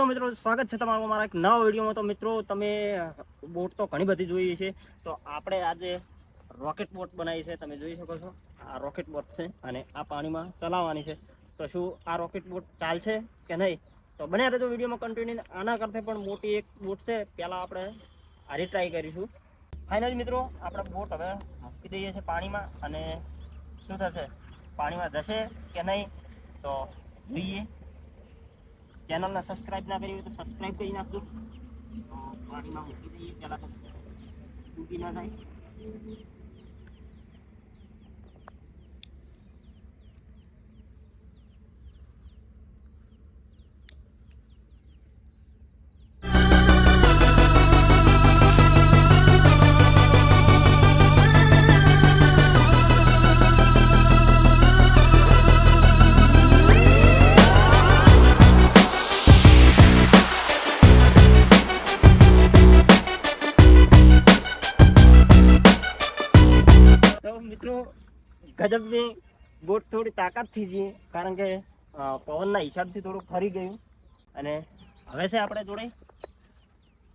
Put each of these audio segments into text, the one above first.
તો મિત્રો સ્વાગત છે તમારું મારા એક નવા વિડીયોમાં। તો મિત્રો તમે બોટ તો ઘણી બધી જોઈ છે, તો આપણે આજે રોકેટ બોટ બનાવી છે। તમે જોઈ શકો છો આ રોકેટ બોટ છે અને આ પાણીમાં ચલાવવાની છે। તો શું આ રોકેટ બોટ ચાલશે કે નહીં, તો બને રહેજો વિડીયોમાં કન્ટિન્યુ। આના કરતાં પણ મોટી એક બોટ છે, પહેલાં આપણે આરી ટ્રાય કરીશું। ફાઇનલ મિત્રો આપણે બોટ હવે મૂકી દઈએ છીએ પાણીમાં, અને શું થશે, પાણીમાં જશે કે નહીં તો જોઈએ। ચેનલને સબસ્ક્રાઇબ ના કરી હોય તો સબસ્ક્રાઇબ કરી નાખજો। તો પાણીમાં મૂકી દઈએ પહેલાં તો ડૂબી ના થાય। મિત્રો ગજબની બોટ થોડી તાકાતથી જઈએ, કારણ કે પવનના હિસાબથી થોડું ફરી ગયું। અને હવે છે આપણે જોડે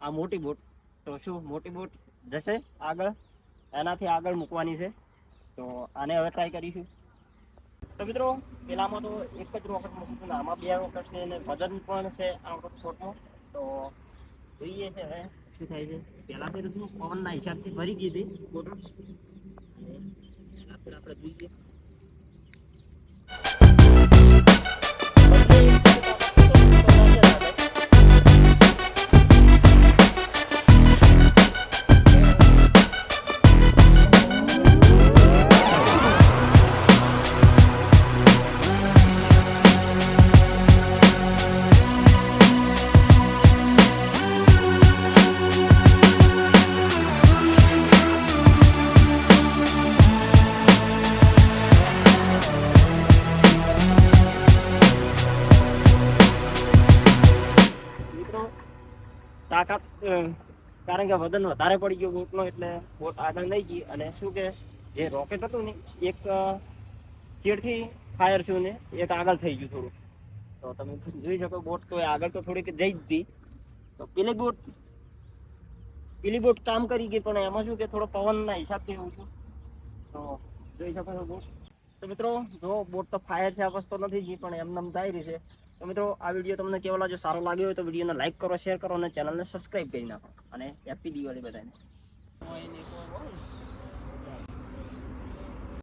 આ મોટી બોટ। તો શું મોટી બોટ જશે આગળ, એનાથી આગળ મૂકવાની છે। તો આને હવે ટ્રાય કરીશું। તો મિત્રો પેલામાં તો એક જ રોકેટ મૂકું, આમાં 2 રોકેટ છે અને વજન પણ છે આ છોટનો। તો જોઈએ છે હવે શું થાય છે। પહેલાં તો પવનના હિસાબથી ભરી ગઈ હતી બોટ, આપણે જોઈએ। તાકાત કારણ કે વજન વધારે પડી ગયું બોટનો, એટલે બોટ આગળ નહીં ગઈ। અને શું કે જે રોકેટ હતું ને એક ચેડથી ફાયર થયું ને એક આગળ થઈ ગયું થોડું। તો તમે જોઈ શકો બોટ તો આગળ તો થોડીક જઈ જ હતી। તો પેલી બોટ કામ કરી ગઈ, પણ એમાં શું કે થોડો પવનના હિસાબથી એવું છું। તો જોઈ શકો છો બોટ। તો મિત્રો જો બોટ તો ફાયર છે, આ વસ્તુ નથી ગઈ, પણ એમને થઈ રહી છે। તો મિત્રો આ વિડીયો તમને કેવો લાગ્યો, સારો લાગ્યો હોય તો વિડીયોને લાઈક કરો, શેર કરો અને ચેનલને સબસ્ક્રાઇબ કરી નાખો। અને હેપી દિવાળી બધાને।